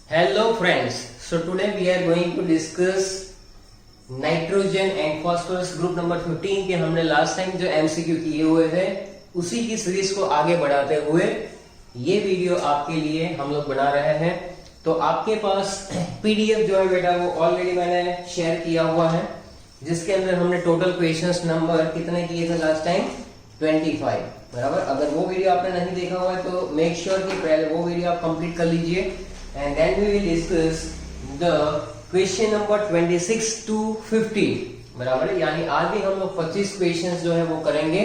Hello friends, so today we are going to discuss nitrogen and phosphorus group number 15 के हमने last time जो MCQ किए हुए थे उसी की सीरीज को आगे बढ़ाते हुए ये वीडियो आपके लिए हम लोग बना रहे हैं। तो आपके पास पीडीएफ जो है बेटा वो ऑलरेडी मैंने शेयर किया हुआ है, जिसके अंदर हमने टोटल क्वेश्चंस नंबर कितने किए थे लास्ट टाइम 25, बराबर। अगर वो वीडियो आपने नहीं देखा हुआ है तो मेक श्योर कि पहले वो वीडियो आप कंप्लीट कर लीजिए and then we will discuss the question number 26 to 50, बराबर है। यानी आज भी हम लोग 25 क्वेश्चंस जो है वो करेंगे।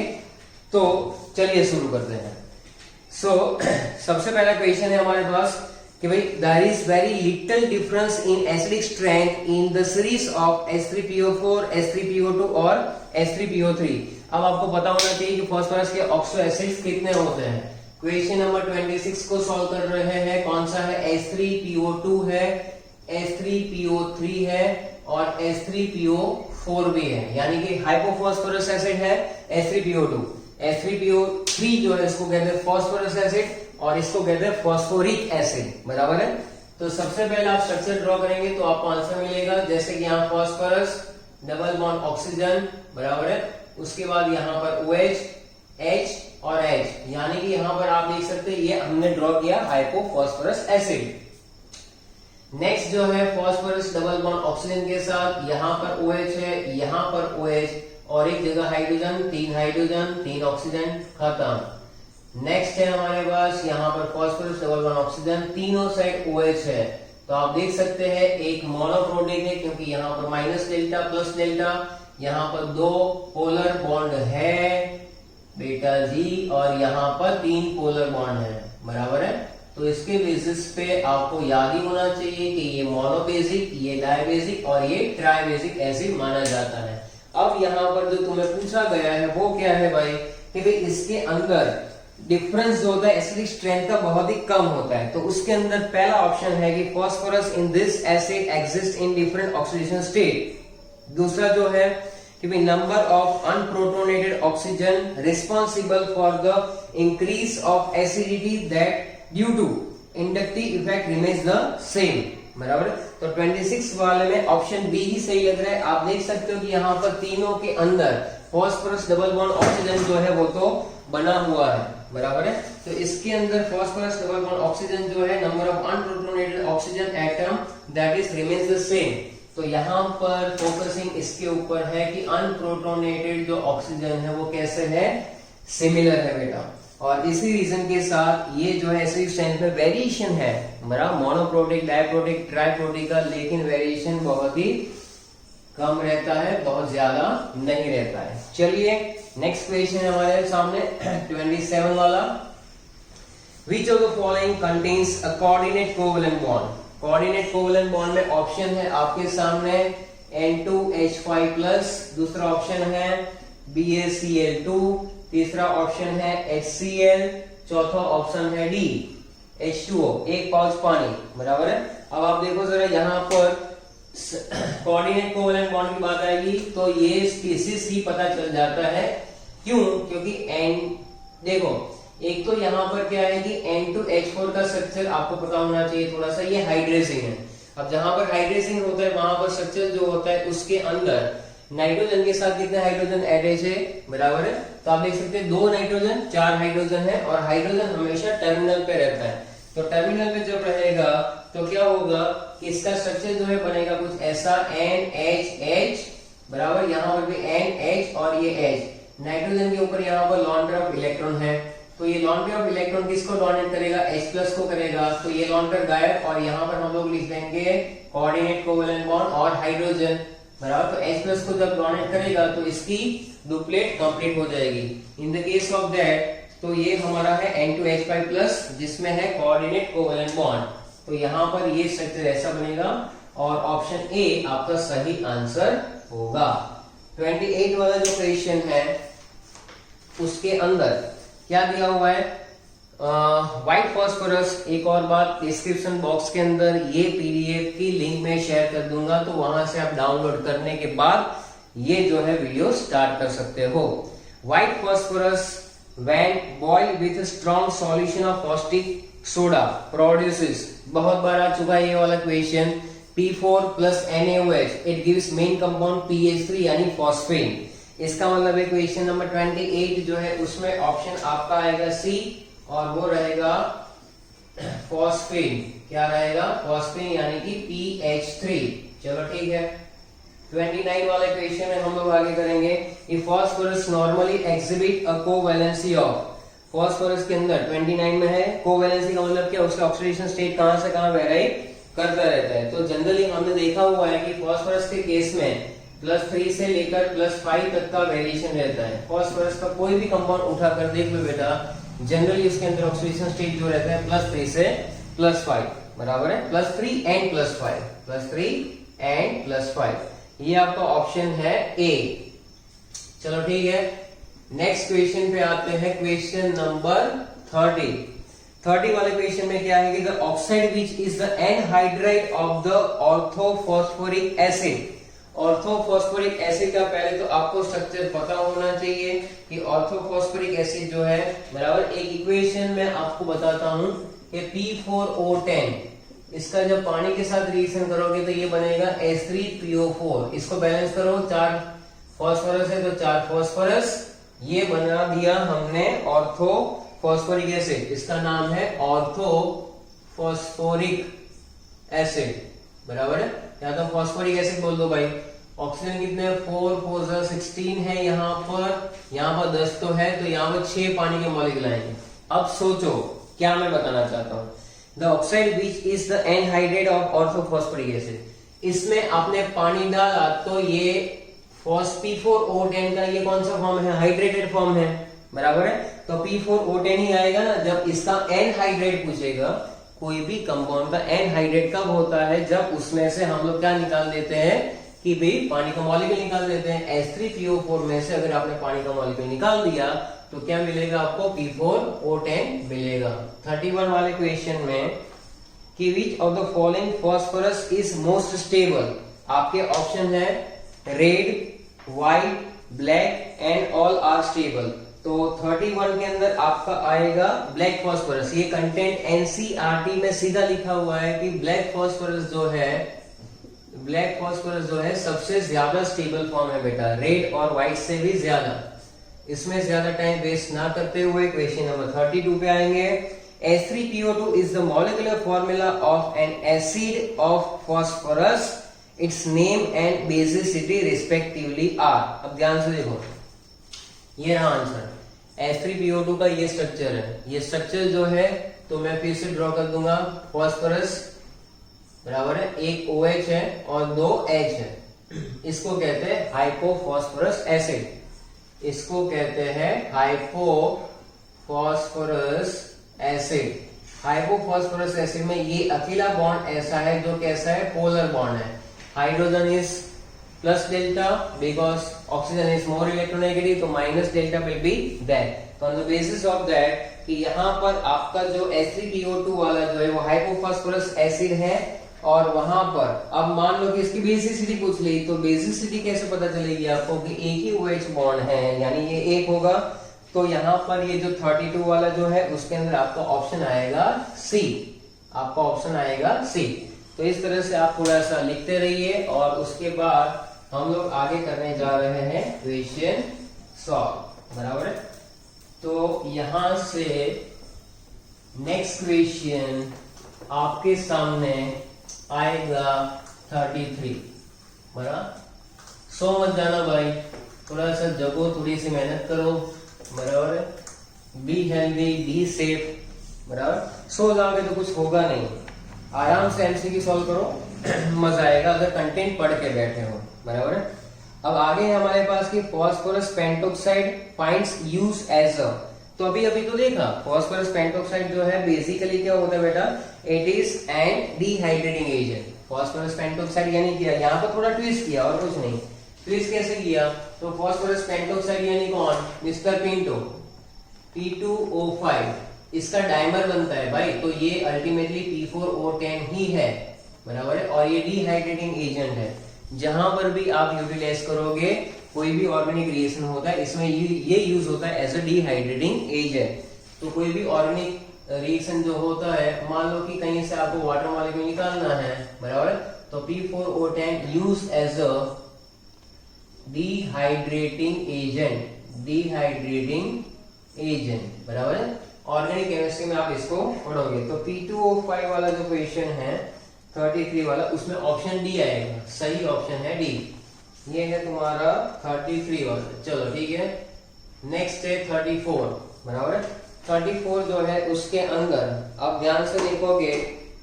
तो चलिए शुरू करते हैं। सबसे पहला क्वेश्चन है हमारे पास कि भाई there is very little difference in acidic strength in the series of H3PO4, H3PO2 और H3PO3। अब आपको पता होना चाहिए कि फास्फोरस के ऑक्सो एसिड्स कितने होते हैं। क्वेश्चन नंबर 26 को सॉल्व कर रहे हैं। कौन सा है? H3PO2 है, H3PO3 है और H3PO4 भी है, यानी कि हाइपोफॉस्फोरस एसिड है H3PO2। H3PO3 जो है इसको कहते हैं फॉस्फोरस एसिड और इसको कहते हैं फॉस्फोरिक एसिड, बराबर है। तो सबसे पहले आप स्ट्रक्चर ड्रॉ करेंगे तो आपको आंसर मिलेगा, जैसे कि यहाँ फॉस्फोरस डबल बॉन्ड ऑक्सीजन, बराबर है। उसके बाद यहाँ पर OH, H और H, यानी कि यहाँ पर आप देख सकते हैं ये हमने ड्रॉ किया हाइपोफॉस्फोरस एसिड। नेक्स्ट जो है फॉस्फोरस डबल बॉन्ड ऑक्सीजन के साथ यहाँ पर OH है, यहाँ पर OH और एक जगह हाइड्रोजन, 3 हाइड्रोजन 3 ऑक्सीजन, खत्म। नेक्स्ट है हमारे पास यहाँ पर फॉस्फोरस डबल बॉन्ड ऑक्सीजन, तीनों साइड OH है। तो आप देख सकते हैं एक मोनोप्रोटिक है क्योंकि यहाँ पर माइनस डेल्टा प्लस डेल्टा, यहाँ पर 2 पोलर बॉन्ड है बेटा जी और यहाँ पर 3 पोलर बॉन्ड है, बराबर है। तो इसके बेसिस पे आपको याद ही होना चाहिए कि ये मोनोबेसिक, ये डायबेसिक और ये ट्राइबेसिक एसिड माना जाता है। अब यहाँ पर जो तुम्हें पूछा गया है वो क्या है भाई कि भाई इसके अंदर डिफरेंस जो होता है एसिडिक स्ट्रेंथ का बहुत ही कम होता है। तो उसके अंदर पहला ऑप्शन है कि phosphorus in this acid exist in different oxidation state. दूसरा जो है कि भाई number of unprotonated oxygen responsible for the increase of acidity that due to inductive effect remains the same, बराबर। तो 26 वाले में ऑप्शन बी ही सही लग रहा है। आप देख सकते हो कि यहाँ पर तीनों के अंदर फॉस्फोरस डबल बॉन्ड ऑक्सीजन जो है वो तो बना हुआ है, बराबर है। तो इसके अंदर फॉस्फोरस डबल बॉन्ड ऑक्सीजन जो है number of unprotonated oxygen atom that is remains the same. तो यहाँ पर फोकसिंग इसके ऊपर है कि अनप्रोटोनेटेड जो ऑक्सीजन है वो कैसे है, सिमिलर है बेटा। और इसी रीजन के साथ ये जो है एसिडिक स्ट्रेंथ में वेरिएशन है, बराबर, मोनोप्रोटिक, डाइप्रोटिक, ट्राइप्रोटिक का, लेकिन वेरिएशन बहुत ही कम रहता है, बहुत ज्यादा नहीं रहता है। चलिए नेक्स्ट क्वेश्चन है हमारे सामने 27 वाला। विच of the following contains a coordinate covalent bond. Coordinate covalent bond में ऑप्शन है आपके सामने N2H5+, दूसरा ऑप्शन है BaCl2, तीसरा ऑप्शन है HCl, चौथा ऑप्शन है D H2O, एक पाउच पानी, बराबर है। अब आप देखो जरा यहाँ पर कोऑर्डिनेट कोवैलेंट बॉन्ड की बात आएगी तो ये स्पीसीज ही पता चल जाता है। क्यों? क्योंकि देखो एक तो यहाँ पर क्या है कि N2H4 का स्ट्रक्चर आपको पता होना चाहिए थोड़ा सा, ये हाइड्रेसिंग है। अब जहां पर हाइड्रेसिंग होता है वहां पर स्ट्रक्चर जो होता है उसके अंदर नाइट्रोजन के साथ कितने हाइड्रोजन अटैच है, बराबर है। तो आप देख सकते हैं 2 नाइट्रोजन 4 हाइड्रोजन है और हाइड्रोजन हमेशा टर्मिनल पे रहता है। तो टर्मिनल पे जब रहेगा तो क्या होगा कि इसका स्ट्रक्चर जो है बनेगा कुछ ऐसा NHH, बराबर, यहाँ पर भी NH और ये H। नाइट्रोजन के ऊपर यहाँ पर लॉन पेयर ऑफ इलेक्ट्रॉन है, तो ये लॉन पेयर ऑफ इलेक्ट्रॉन किसको डोनेट करेगा, H+ को करेगा। तो ये लॉन पेयर गायब और यहाँ पर हम लोग लिख देंगे कोऑर्डिनेट कोवैलेंट बॉन्ड और हाइड्रोजन, बराबर। तो H+ को जब डोनेट करेगा तो इसकी डुप्लेट कंप्लीट हो जाएगी। In the case of that तो ये हमारा है N2H5+ जिसमें है कोऑर्डिनेट कोवैलेंट बॉन्ड। तो यहाँ पर ये स्ट्रक्चर ऐसा बनेगा और ऑप्शन ए आपका सही आंसर होगा। 28 वाला जो क्वेश्चन है उसके अंदर क्या दिया हुआ है, व्हाइट फॉस्फोरस। एक और बात, डिस्क्रिप्शन बॉक्स के अंदर ये पीडीएफ की लिंक में शेयर कर दूंगा, तो वहां से आप डाउनलोड करने के बाद ये जो है वीडियो स्टार्ट कर सकते हो। White phosphorus when boiled with strong solution of soda produces, बहुत बार आ चुका है ये वाला question, P4 plus NaOH it gives main compound PH3 यानी फॉस्फेन। इसका मतलब है क्वेश्चन नंबर 28 जो है उसमें ऑप्शन आपका आएगा सी और वो रहेगा फॉस्फेन। क्या रहेगा? फॉस्फेन यानी कि PH3। चलो ठीक है। 29 वाले क्वेश्चन में हम लोग आगे करेंगे। If phosphorus normally exhibit a covalency of, phosphorus के अंदर 29 में है कोवैलेंसी का मतलब क्या, उसका ऑक्सीडेशन स्टेट कहां से कहां वेरी करता रहता है। तो जनरली हमने देखा हुआ है कि फॉस्फोरस के केस में +3 से लेकर +5 तक का वेरिएशन रहता है। फॉस्फोरस का कोई भी कंपाउंड उठाकर देख लो बेटा, जनरली उसके अंदर ऑक्सीडेशन स्टेट जो रहता है +3 से +5 बराबर है, +3 एंड +5, +3 एंड +5। ये आपका ऑप्शन है ए। चलो ठीक है, नेक्स्ट क्वेश्चन पे आते हैं, क्वेश्चन नंबर 30 वाले क्वेश्चन में क्या है कि the oxide which is the anhydride of the orthophosphoric acid. Orthophosphoric acid का पहले तो आपको स्ट्रक्चर पता होना चाहिए कि ऑर्थोफॉस्फोरिक एसिड जो है बराबर, एक इक्वेशन में आपको बताता हूं कि P4O10, इसका जब पानी के साथ रिएक्शन करोगे तो ये बनेगा H3PO4। इसको बैलेंस करो, 4 फॉस्फोरस है तो 4 फॉस्फोरस, ये बना दिया हमने ऑर्थोफॉस्फोरिक एसिड। इसका नाम है ऑर्थोफॉस्फोरिक एसिड बराबर है, या तो फॉस्फोरिक एसिड बोल दो भाई। ऑक्सीजन कितने 4 4 16 है, यहाँ पर 10 तो है, तो यहाँ पर 6 पानी के मॉलिक्यूल आएंगे। अब सोचो क्या मैं बताना चाहता हूँ। The oxide which is the anhydride of orthophosphoric acid, इसमें आपने पानी डाला तो ये P4O10 का ये कौन सा फॉर्म है? हाइड्रेटेड फॉर्म है बराबर है, तो P4O10 ही आएगा ना। जब इसका एनहाइड्रेट पूछेगा, कोई भी कंपाउंड का एनहाइड्रेट कब होता है? जब उसमें से हम लोग क्या निकाल देते हैं कि भाई पानी का मॉलिक्यूल निकाल देते हैं। H3PO4 में से अगर आपने पानी का मॉलिक्यूल निकाल दिया तो क्या मिलेगा आपको? P4O10 मिलेगा। 31 वाले क्वेश्चन में कि which of the following phosphorus is most stable, आपके ऑप्शन है red, white, black and all are stable. तो 31 के अंदर आपका आएगा ब्लैक फॉस्फोरस। ये कंटेंट एनसीईआरटी में सीधा लिखा हुआ है कि ब्लैक फॉस्फोरस जो है सबसे ज्यादा स्टेबल फॉर्म है बेटा, रेड और व्हाइट से भी ज्यादा। इसमें ज्यादा टाइम वेस्ट ना करते हुए क्वेश्चन नंबर 32 पे आएंगे। H3PO2 is the molecular formula of an acid of phosphorus. Its name and basicity respectively are। अब ध्यान से देखो, ये रहा आंसर। H3PO2 का ये स्ट्रक्चर है। ये स्ट्रक्चर जो है तो मैं फिर से ड्रॉ कर दूंगा। फॉस्फोरस बराबर है, एक OH है और 2 H है। इसको कहते हैं हाइपोफॉस्फोरस एसिड, इसको कहते हैं हाइपोफॉस्फोरस एसिड। हाइपोफॉस्फोरस एसिड में ये अकेला बॉन्ड ऐसा है जो कैसा है? पोलर बॉन्ड है। Hydrogen is plus delta because oxygen is more electronegative, तो minus delta will be that. On the basis of that कि यहाँ पर आपका जो H3PO2 वाला जो है वो हाइपोफॉस्फोरस एसिड है, और वहां पर अब मान लो कि इसकी बेसिसिटी पूछ ली, तो बेसिसिटी कैसे पता चलेगी आपको कि एक ही OH बॉन्ड है, यानी ये एक होगा। तो यहाँ पर ये जो 32 वाला जो है उसके अंदर आपका ऑप्शन आएगा सी, आपका ऑप्शन आएगा सी। तो इस तरह से आप थोड़ा सा लिखते रहिए और उसके बाद हम लोग आगे करने जा रहे हैं क्वेश्चन सॉल्व बराबर है। तो यहां से नेक्स्ट क्वेश्चन आपके सामने आएगा 33 बराबर। सो मत जाना भाई, थोड़ा सा जगो, थोड़ी सी मेहनत करो बराबर है। बी हेल्दी, बी सेफ बराबर। सो जाओगे तो कुछ होगा नहीं, आराम से एमसीक्यू सॉल्व करो, मजा आएगा अगर कंटेंट पढ़ के बैठे हो बराबर है। अब आगे है हमारे पास कि phosphorus pentoxide finds use as a, तो अभी तो देखा फॉस्फोरस पेंटोक्साइड जो है बेसिकली क्या होता है बेटा? It is an dehydrating agent. Phosphorus pentoxide यानी क्या, यहाँ पर थोड़ा ट्विस्ट किया और कुछ नहीं। ट्विस्ट कैसे किया? तो फॉस्फोरस पेंटोक्साइड यानी कौन? मिस्टर पिंटो, P2O5, इसका डाइमर बनता है भाई, तो ये अल्टीमेटली P4O10 ही है बराबर है। और ये डिहाइड्रेटिंग एजेंट है। जहां पर भी आप यूटिलाइज करोगे कोई भी ऑर्गेनिक रिएक्शन होता है, इसमें ये यूज होता है एज अ डिहाइड्रेटिंग एजेंट। तो कोई भी ऑर्गेनिक रिएक्शन जो होता है, मान लो कि कहीं से आपको वाटर मॉलिक्यूल निकालना है, बराबर, तो P4O10 use as a dehydrating agent, बराबर है। ऑर्गेनिक केमिस्ट्री में आप इसको पढ़ोगे। तो P2O5 वाला जो क्वेश्चन है 33 वाला, उसमें ऑप्शन डी आएगा, सही ऑप्शन है डी। ये है तुम्हारा 33 वाला। चलो ठीक है, नेक्स्ट है 34, बराबर है। 34 जो है उसके अंदर आप ध्यान से देखोगे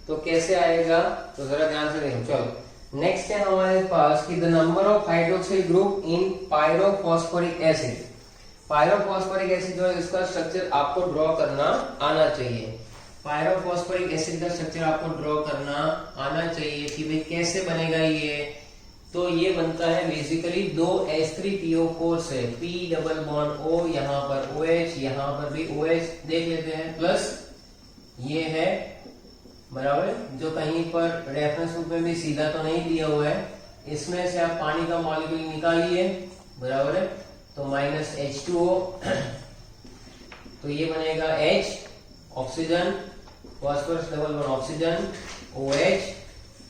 तो कैसे आएगा, तो जरा ध्यान से देखो। चलो नेक्स्ट है हमारे पास कि the number of hydroxyl group in pyrophosphoric acid. Pyrophosphoric acid जो है इसका स्ट्रक्चर आपको ड्रॉ करना आना चाहिए। पायरोफॉस्फोरिक एसिड का स्ट्रक्चर आपको ड्रॉ करना आना चाहिए कि भाई कैसे बनेगा ये। तो ये बनता है बेसिकली 2 H3PO4 से, P डबल बॉन्ड O, यहाँ पर OH, यहाँ पर भी OH देख लेते हैं, प्लस ये है, बराबर, जो कहीं पर रेफरेंस बुक में भी सीधा तो नहीं दिया हुआ है। इसमें से आप पानी का मॉलिक्यूल निकालिए, बराबर है, तो माइनस H2O, तो ये बनेगा H, oxygen, phosphorus double bond oxygen, OH,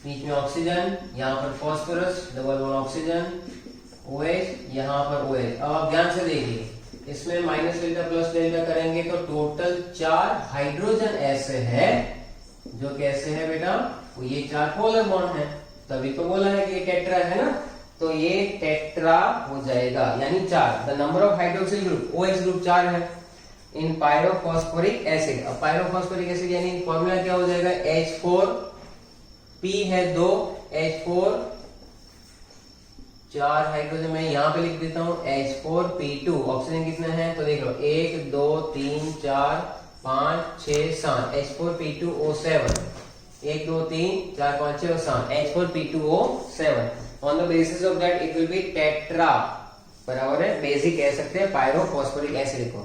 बीच में ऑक्सीजन, यहाँ पर phosphorus double bond oxygen, OH, यहाँ पर OH। अब आप ध्यान से देखिए, इसमें माइनस डेल्टा प्लस डेल्टा करेंगे तो टोटल 4 हाइड्रोजन ऐसे है जो कैसे है बेटा, वो ये 4 पोलर बॉन्ड है, तभी तो बोला है कि ये टेट्रा है ना, तो ये टेट्रा हो जाएगा, यानी 4। The number of hydroxyl group, OH group 4 है इन पायरोफॉस्फोरिक एसिड। अब पायरोफॉस्फोरिक एसिड यानी फॉर्मूला क्या हो जाएगा, H4, P है 2, H4, 4 हाइड्रोजन मैं यहाँ पे लिख देता हूँ, H4P2। ऑक्सीजन कितना है तो देख लो, 1 2 3 4 5 6 7, H4P2O7, 1 2 3 4 5 6 और 7, H4P2O7। On the basis of that it will be tetra, बराबर है, बेसिक कह सकते हैं पायरोफॉस्फोरिक एसिड को।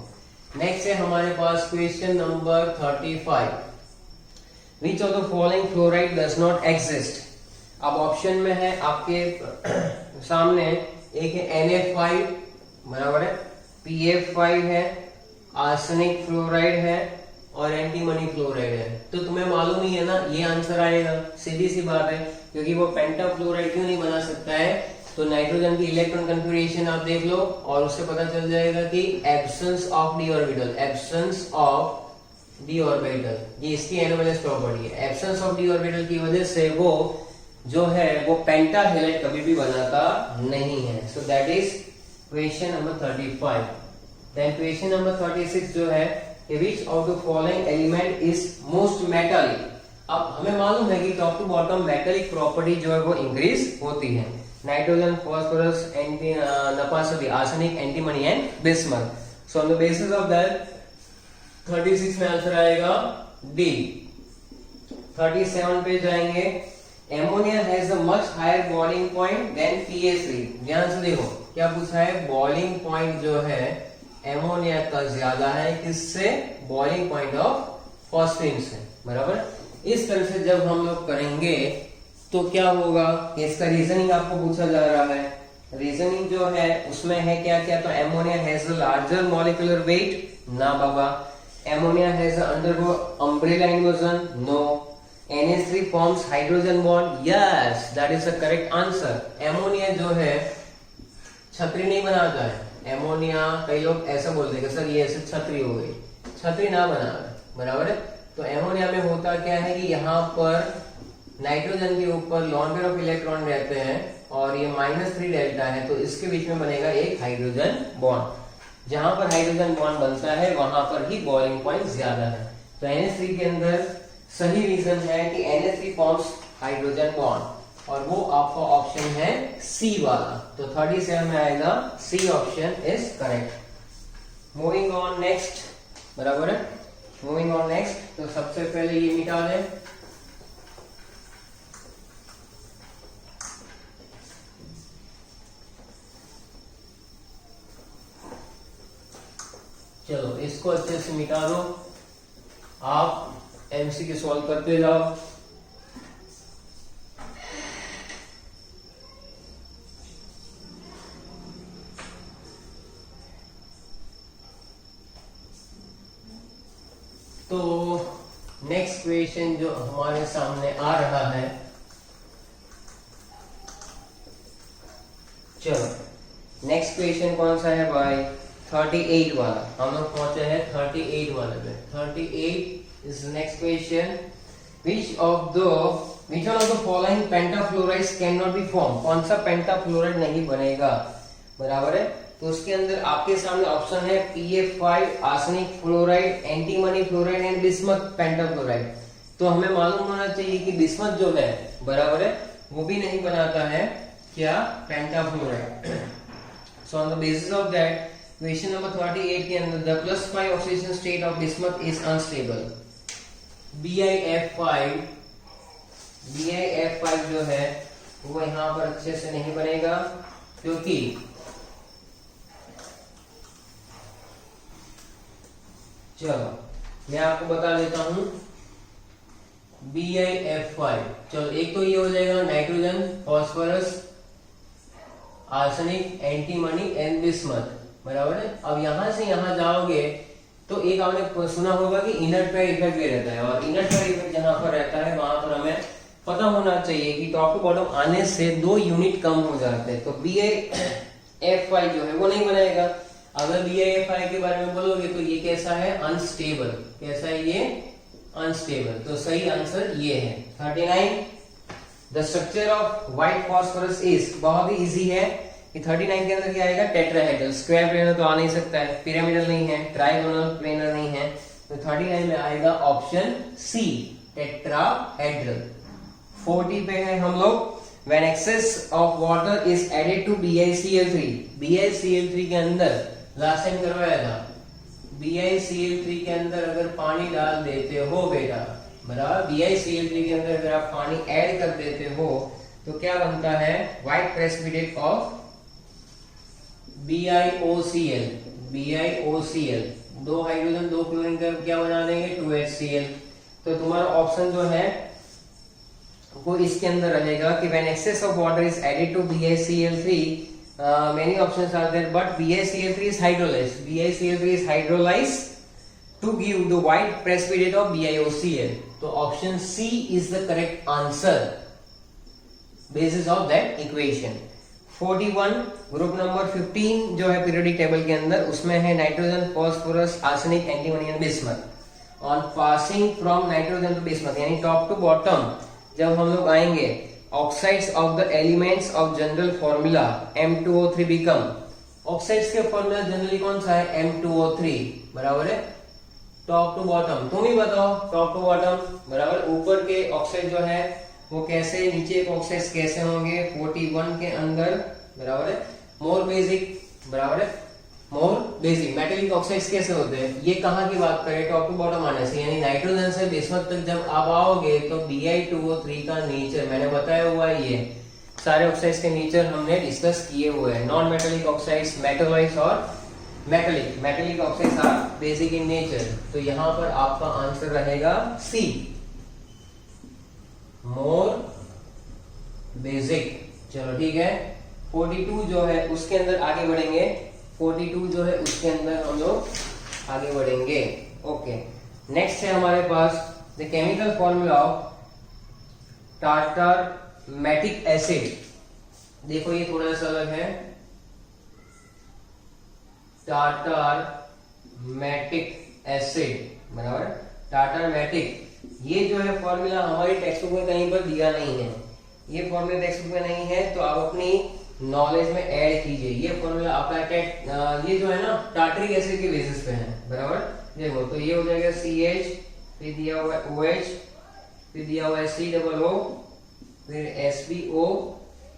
नेक्स्ट है हमारे पास question number 35, which of the following fluoride does not exist. अब ऑप्शन में है आपके सामने, एक है NF5, बराबर है, PF5 है, आर्सेनिक फ्लोराइड है और एंटीमनी फ्लोराइड है। तो तुम्हें मालूम ही है ना, ये आंसर आएगा, सीधी सी बात है, क्योंकि वो पेंटा फ्लोराइड क्यों नहीं बना सकता है, तो नाइट्रोजन की इलेक्ट्रॉन कन्फिगरेशन आप देख लो और उससे पता चल जाएगा कि absence of D orbital, absence of D orbital, ये इसकी एनोमलस प्रॉपर्टी है। एब्सेंस ऑफ डी ऑर्बिटल की वजह से वो जो है वो पेंटा हेलाइड कभी भी बनाता नहीं है। So that is question number 35। Then question number 36 जो है, which of the following element is most metallic. अब हमें मालूम है कि top to bottom metallic property जो है वो इंक्रीज होती है, नाइट्रोजन, फॉस्फोरस, नपासदी, arsenic, antimony and bismuth. So on the basis of that 36 में आंसर आएगा डी। 37 पे जाएंगे, ammonia has a much higher boiling point than PH3। ध्यान से देखो क्या पूछा है, बॉइलिंग पॉइंट जो है एमोनिया का ज्यादा है, किससे, बॉइलिंग पॉइंट ऑफ फॉस्फेन से, बराबर। इस तरह से जब हम लोग करेंगे तो क्या होगा, इसका रीजनिंग आपको पूछा जा रहा है। रीजनिंग जो है उसमें है क्या क्या, तो ammonia has a larger molecular weight, ना बाबा। Ammonia has undergo umbrella inversion, no. NH3 forms hydrogen bond, yes, that is the correct answer। Ammonia जो है छतरी नहीं बनाता है। एमोनिया कई लोग ऐसा बोलते हैं सर ये ऐसे छतरी हो गई, छतरी ना बना, बराबर है। तो एमोनिया में होता क्या है कि यहाँ पर नाइट्रोजन के ऊपर लॉन पेयर ऑफ इलेक्ट्रॉन रहते हैं और ये -3 डेल्टा है, तो इसके बीच में बनेगा एक हाइड्रोजन बॉन्ड। जहां पर हाइड्रोजन बॉन्ड बनता है वहां पर ही बॉइलिंग पॉइंट ज्यादा है। तो NH3 के अंदर सही रीजन है कि NH3 फॉर्म्स हाइड्रोजन बॉन्ड, और वो आपका ऑप्शन है सी वाला। तो 37 में आएगा C option is correct. Moving on next, बराबर है, मूविंग ऑन नेक्स्ट। तो सबसे पहले ये मिटा दें, चलो इसको अच्छे से मिटा दो, आप MCQ सॉल्व करते जाओ। तो नेक्स्ट क्वेश्चन जो हमारे सामने आ रहा है, चलो नेक्स्ट क्वेश्चन कौन सा है भाई, 38 वाला। हम लोग पहुंचे हैं 38 वाले पे। 38 is next question. Which one of the following pentafluorides cannot be formed? कौन सा पेंटाफ्लोराइड नहीं बनेगा, बराबर है। तो उसके अंदर आपके सामने ऑप्शन है PF5, arsenic fluoride, antimony fluoride and bismuth pentafluoride. तो हमें मालूम होना चाहिए कि बिस्मथ जो है, बराबर है, वो भी नहीं बनाता है क्या, pentafluoride. So on the basis of that question number 38 के अंदर the +5 oxidation state of bismuth is unstable. BiF5 जो है वो यहाँ पर अच्छे से नहीं बनेगा, क्योंकि चलो मैं आपको बता देता हूं BiF5। चलो एक तो ये हो जाएगा nitrogen, phosphorus, arsenic, antimony and bismuth, बराबर है। अब यहां से यहां जाओगे तो एक आपने सुना होगा कि इनर पेयर इफेक्ट भी रहता है, और इनर पेयर इफेक्ट जहां पर रहता है वहां पर हमें पता होना चाहिए कि टॉप टू बॉटम आने से 2 यूनिट कम हो जाते हैं। तो BiF5 जो है वो नहीं बनेगा। अगर BiF5 के बारे में बोलोगे तो ये कैसा है, अनस्टेबल। कैसा है ये, अनस्टेबल। तो सही आंसर ये है 39। The structure of white phosphorus is, बहुत ही इजी है कि 39 के अंदर क्या आएगा, टेट्राहेड्रल। स्क्वायर प्लेनर तो आ नहीं सकता है, पिरामिडल नहीं है, ट्राइगोनल प्लेनर नहीं है, तो 39 में आएगा ऑप्शन सी, टेट्राहेड्रल। 40 पे है हम लोग। When excess of water is added to BiCl3, BiCl3 के अंदर लास्ट टाइम करवाया था, BiCl3 के अंदर अगर पानी डाल देते हो बेटा, बराबर, BiCl3 के अंदर अगर आप पानी ऐड कर देते हो तो क्या बनता है, white precipitate of BiOCl। BiOCl 2 hydrogen 2 chlorine का क्या बना देंगे, 2HCl। तो तुम्हारा ऑप्शन जो है वो इसके अंदर रहेगा कि when excess of water is added to BiCl3, many options are there, but BiCl3 is hydrolyzed. BiCl3 is hydrolyzed to give the white precipitate of BiOCl. तो option C is the correct answer basis of that equation। 41 group number 15 जो है periodic table के अंदर, उसमें है nitrogen, phosphorus, arsenic, antimony and bismuth. On passing from nitrogen to bismuth, यानी top to bottom जब हम लोग आएंगे, oxides of the elements of general formula M2O3 become, oxides के फॉर्मूला जनरली कौन सा है, M2O3, बराबर है। टॉप टू बॉटम तुम ही बताओ, टॉप टू बॉटम, बराबर। ऊपर के ऑक्साइड जो है वो कैसे, नीचे के ऑक्साइड्स कैसे होंगे, 41 के अंदर, बराबर है। मोर बेसिक, बराबर है, मोर बेसिक। मेटेलिक ऑक्साइड्स कैसे होते हैं, ये कहाँ की बात करें, टॉप टू बॉटम आने से, यानी नाइट्रोजन से बिस्मथ तक जब आप आओगे तो Bi2O3 का नेचर मैंने बताया हुआ है। ये सारे ऑक्साइड्स के नेचर हमने डिस्कस किए हुए हैं। नॉन मेटेलिक ऑक्साइड्स, मेटालॉइड्स और metallic. Metallic oxides are basic in nature. तो यहाँ पर आपका आंसर रहेगा सी, मोर बेसिक। चलो ठीक है। 42 जो है उसके अंदर आगे बढ़ेंगे, 42 जो है उसके अंदर हम लोग आगे बढ़ेंगे। ओके, नेक्स्ट है हमारे पास the chemical formula of tartar emetic acid. देखो ये थोड़ा सा अलग है, टार्टारमेटिक एसिड, बराबर। टार्टारमेटिक, ये जो है फॉर्मूला हमारी टेक्स्ट बुक में कहीं पर दिया नहीं है, ये फॉर्मूला टेक्स्ट बुक में नहीं है, तो आप अपनी नॉलेज में ऐड कीजिए। ये फॉर्मूला आपका ये जो है ना टार्टरिक एसिड के बेसिस पे है, बराबर। देखो तो ये हो जाएगा CH, फिर दिया हुआ OH, फिर दिया हुआ COO, फिर SbO,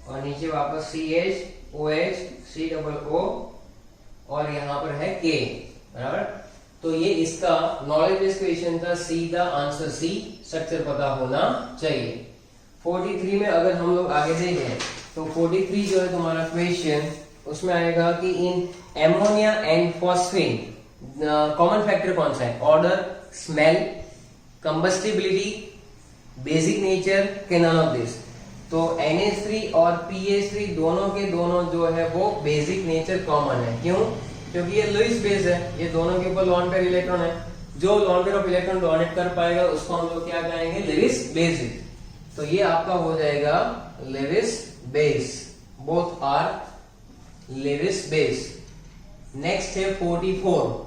और नीचे वापस CH, OH, COO, और यहाँ पर है K, बराबर। तो ये इसका नॉलेज बेस्ड क्वेश्चन था, सीधा आंसर सी, स्ट्रक्चर पता होना चाहिए। 43 में अगर हम लोग आगे देखें तो 43 जो है तुम्हारा क्वेश्चन, उसमें आएगा कि इन एमोनिया एंड फॉस्फेन कॉमन फैक्टर कौन सा है, ऑर्डर, स्मेल, कंबस्टिबिलिटी, बेसिक नेचर के नन ऑफ दिस। तो NH3 और PH3 दोनों के दोनों जो है वो बेसिक नेचर कॉमन है। क्यों? क्योंकि ये लुईस बेस है, ये दोनों के ऊपर लॉन पेयर इलेक्ट्रॉन है। जो lone pair of electron donate कर पाएगा उसको हम लोग क्या कहेंगे, लेविस बेस। तो ये आपका हो जाएगा Lewis base, both are Lewis base. Next है 44,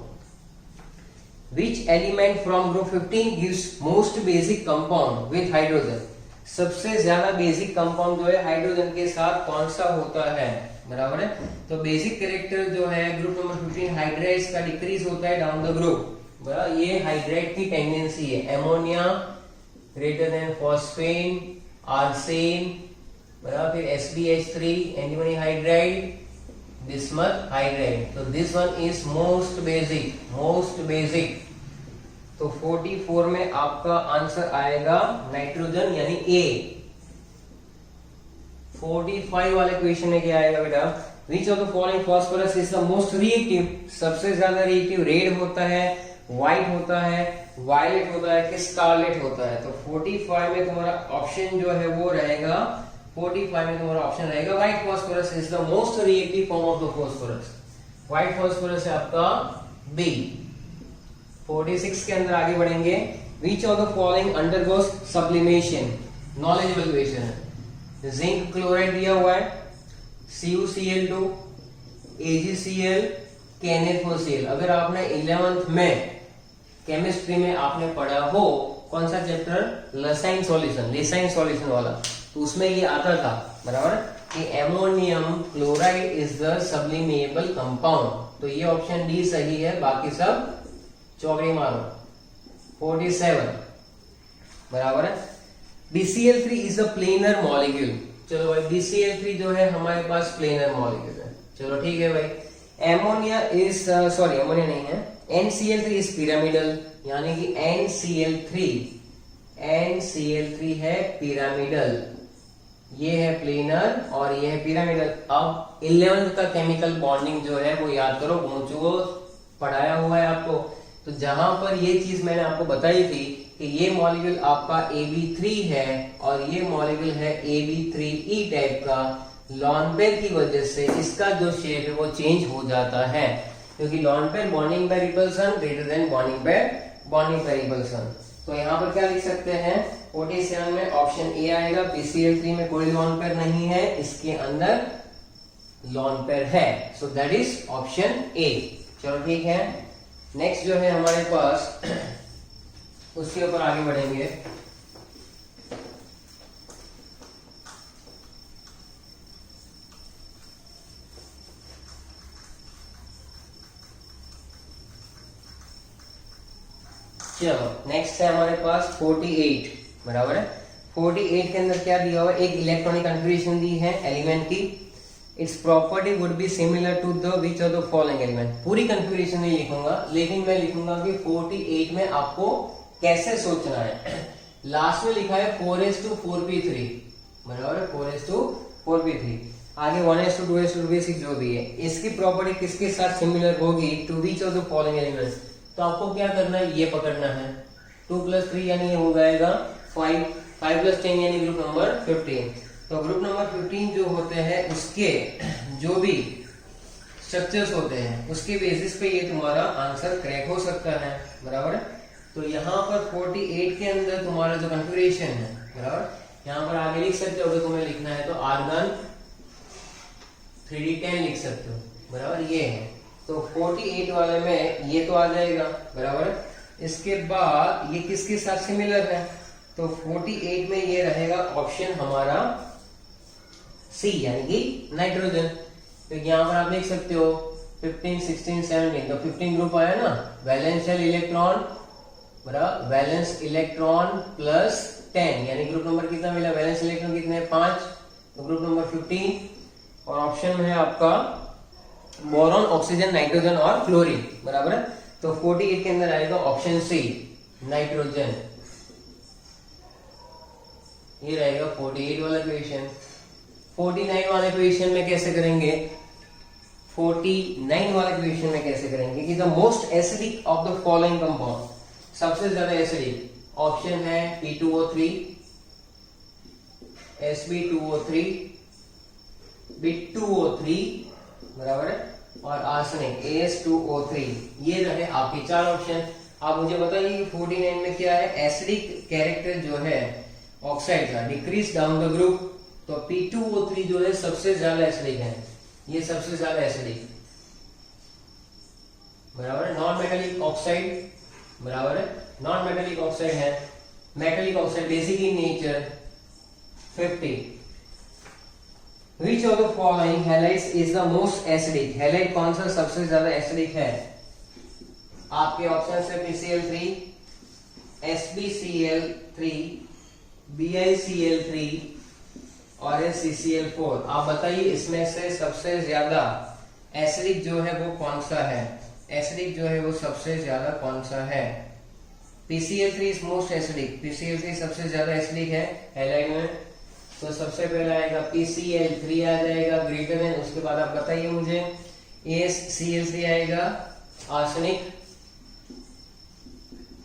which element from group 15 gives most basic compound with hydrogen. सबसे ज्यादा बेसिक कंपाउंड जो है हाइड्रोजन के साथ कौन सा होता है, बराबर है। तो बेसिक कैरेक्टर जो है ग्रुप नंबर 15 हाइड्राइड्स का डिक्रीज होता है डाउन द ग्रुप, बराबर। ये हाइड्राइड की टेंडेंसी है, ammonia greater than phosphine, arsine, बराबर, फिर SbH3 antimony hydride, bismuth hydride. तो this one is most basic, most basic. तो 44 में आपका आंसर आएगा नाइट्रोजन यानी ए। 45 वाले क्वेश्चन में क्या आएगा बेटा, विच of the following phosphorus is the most reactive. सबसे ज्यादा रिएक्टिव रेड होता है, व्हाइट होता है, वायलेट होता है कि स्कारलेट होता है। तो 45 में तुम्हारा ऑप्शन जो है वो रहेगा, 45 में तुम्हारा ऑप्शन रहेगा white phosphorus is the most reactive form of the phosphorus. White phosphorus है आपका बी। 46 के अंदर आगे बढ़ेंगे, विच of the following undergoes sublimation. Knowledgeable question है। जिंक क्लोराइड दिया हुआ है, CuCl2, AgCl, KNF4Cl। अगर आपने 11th में केमिस्ट्री में आपने पढ़ा हो कौन सा चैप्टर, लसाइन सॉल्यूशन वाला, तो उसमें ये आता था, बराबर, कि ammonium chloride is the sublimable compound. तो ये ऑप्शन डी सही है, बाकी सब चौकड़ी मारो। 47 बराबर है। BCl3 is a planar molecule. चलो भाई, BCl3 जो है हमारे पास प्लेनर मॉलिक्यूल है, चलो ठीक है भाई। एमोनिया इज सॉरी एमोनिया नहीं है, NCl3 इज पिरामिडल, यानी कि NCl3 है पिरामिडल, ये है प्लेनर और ये है पिरामिडल। अब 11th का केमिकल बॉन्डिंग जो है वो याद करो, वो पढ़ाया हुआ है आपको। तो जहां पर ये चीज मैंने आपको बताई थी कि ये मॉलिक्यूल आपका AB3 है और ये मॉलिक्यूल है AB3E टाइप का, लॉन पेयर की वजह से इसका जो शेप है वो चेंज हो जाता है, क्योंकि lone pair bonding by repulsion greater than bonding by repulsion. तो यहाँ पर क्या लिख सकते हैं, 47 में ऑप्शन ए आएगा। BCl3 में कोई लॉन पेयर नहीं है, इसके अंदर लॉन पेयर है, so that is option A. चलो ठीक है, नेक्स्ट जो है हमारे पास उसके ऊपर आगे बढ़ेंगे। चलो नेक्स्ट है हमारे पास 48, बराबर है। 48 के अंदर क्या दिया हुआ है, एक इलेक्ट्रॉनिक कन्फिगरेशन दी है एलिमेंट की। Its property would be similar to the which of the following element. पूरी कन्फिगरेशन नहीं लिखूंगा, लेकिन मैं लिखूंगा कि 48 में आपको कैसे सोचना है। लास्ट में लिखा है 4s2 4p3, बराबर है, 4s2 4p3। आगे 1s2 जो भी है, इसकी प्रॉपर्टी किसके साथ सिमिलर होगी, to which of the following elements. तो आपको क्या करना है, ये पकड़ना है। 2 + 3 यानी ये हो जाएगा 5, 5 + 10 यानी ग्रुप नंबर 15। तो ग्रुप नंबर 15 जो होते हैं उसके जो भी स्ट्रक्चर्स होते हैं उसके बेसिस पे ये तुम्हारा आंसर करेक्ट हो सकता है, बराबर है। तो यहाँ पर 48 के अंदर तुम्हारा जो कन्फिगरेशन है, बराबर, यहाँ पर आगे लिख सकते हो, अगर तुम्हें लिखना है तो आर्गन 3d10 लिख सकते हो, बराबर, ये है। तो 48 वाले में ये तो आ जाएगा, बराबर है। इसके बाद ये किसके साथ सिमिलर है, तो 48 में ये रहेगा ऑप्शन हमारा सी, यानी कि नाइट्रोजन। तो यहाँ पर आप देख सकते हो 15, 16, 17, तो 15 ग्रुप आया ना, वैलेंशियल इलेक्ट्रॉन, बराबर, वैलेंस इलेक्ट्रॉन प्लस 10, यानी ग्रुप नंबर कितना मिला, वैलेंस इलेक्ट्रॉन कितने, 5, तो ग्रुप नंबर 15। और ऑप्शन में है आपका बोरॉन, ऑक्सीजन, नाइट्रोजन और फ्लोरीन, बराबर है। तो 48 के अंदर आएगा ऑप्शन सी, नाइट्रोजन। ये रहेगा 48 वाला क्वेश्चन। 49 वाले क्वेश्चन में कैसे करेंगे, 49 वाले क्वेश्चन में कैसे करेंगे कि the most acidic of the following compound, सबसे ज्यादा एसिडिक ऑप्शन है P2O3, Sb2O3, Bit2O3, बराबर है, और आर्सेनिक AS2O3। ये रहे आपके 4 ऑप्शन। आप मुझे बताइए कि 49 में क्या है, एसिडिक कैरेक्टर जो है ऑक्साइड का डिक्रीज डाउन द ग्रुप, तो P2O3 जो है सबसे ज्यादा एसिडिक है, ये सबसे ज्यादा एसिडिक, बराबर है। नॉन मेटालिक ऑक्साइड, बराबर है, नॉन मेटालिक ऑक्साइड है, metallic oxide basic in nature 50। Which of the following halides is the most acidic? Halide कौन सा सबसे ज्यादा एसिडिक है? आपके ऑप्शन है PCl3, SbCl3, BiCl3 और CCl4। आप बताइए इसमें से सबसे ज्यादा एसिडिक जो है वो कौन सा है? एसिडिक जो है वो सबसे ज्यादा कौन सा है? PCl3 is most acidic, PCl3 सबसे ज्यादा एसिडिक है हैलाइड में, तो सबसे पहला आएगा PCl3 आ जाएगा ग्रेटर देन, उसके बाद आप बताइए मुझे AsCl3 आएगा आर्सेनिक,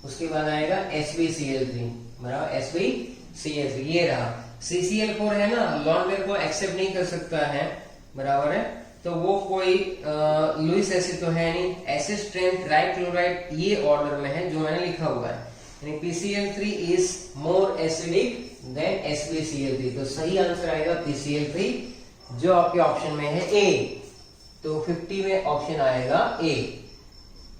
उसके बाद आएगा SbCl3, बराबर SbCl3, ये रहा। CCl4 है ना, लॉन्ग पेयर को एक्सेप्ट नहीं कर सकता है, बराबर है, तो वो कोई लुईस एसिड तो है नहीं। एसिड स्ट्रेंथ ट्राइक्लोराइड ये ऑर्डर में है जो मैंने लिखा हुआ है, यानी PCl3 is more acidic then SbCl3, तो सही आंसर आएगा PCl3 जो आपके ऑप्शन में है A, तो 50 में ऑप्शन आएगा A।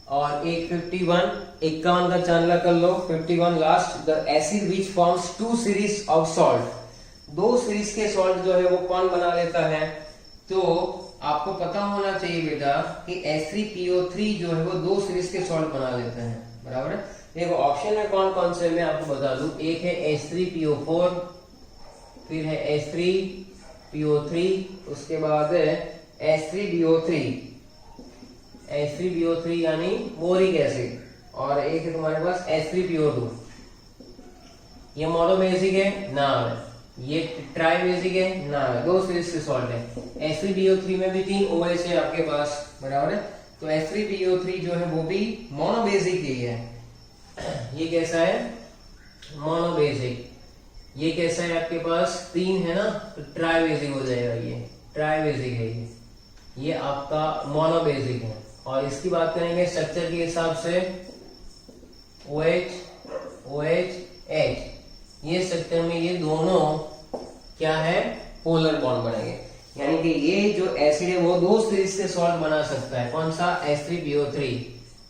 और एक 51 का चांदला कर लो। 51 last, the acid which forms two series of salt, दो सीरीज के सॉल्ट जो है वो कौन बना लेता है? तो आपको पता होना चाहिए बेटा कि H3PO3 जो है वो दो सीरीज के सॉल्ट बना लेते हैं, बराबर है। देखो ऑप्शन में कौन कौन से मैं आपको बता दूं, एक है H3PO4, फिर है H3PO3, उसके बाद है H3BO3, H3BO3 यानी बोरिक एसिड, और एक है तुम्हारे पास H3PO2, ये मोनोबेसिक है ना, ये ट्राइबेसिक है ना, दो सीरीज के सॉल्ट है। H3BO3 में भी 3 OH है आपके पास, बराबर है, तो H3PO3 जो है वो भी मोनोबेसिक ही है। ये कैसा है? मोनोबेसिक। ये कैसा है आपके पास? 3 है ना, तो ट्राइबेसिक हो जाएगा, ये ट्राइबेसिक है, ये आपका मोनोबेसिक है। और इसकी बात करेंगे स्ट्रक्चर के हिसाब से, OH OH H, ये स्ट्रक्चर में ये दोनों क्या है? पोलर बॉन्ड बनेंगे, यानी कि ये जो एसिड है वो दो सीरीज के सॉल्ट बना सकता है। कौन सा? H3PO3,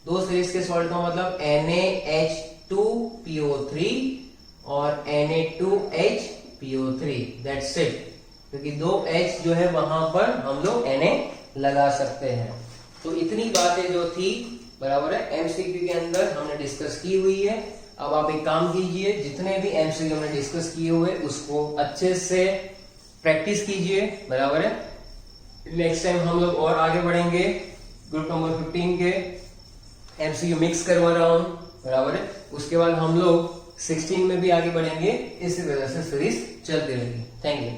दो सीरीज के सॉल्ट का मतलब NaH2PO3 और Na2HPO3, दैट्स इट, क्योंकि दो H जो है वहां पर हम लोग Na लगा सकते हैं। तो इतनी बातें जो थी, बराबर है, MCQ के अंदर हमने डिस्कस की हुई है। अब आप एक काम कीजिए, जितने भी MCQ हमने डिस्कस किए हुए उसको अच्छे से प्रैक्टिस कीजिए, बराबर है। नेक्स्ट टाइम हम लोग और आगे बढ़ेंगे, ग्रुप नंबर 15 के MCQ मिक्स करवा रहा हूं, बराबर है। उसके बाद हम लोग 16 में भी आगे बढ़ेंगे, इसी वजह से सीरीज चलती रहेगी। Thank you.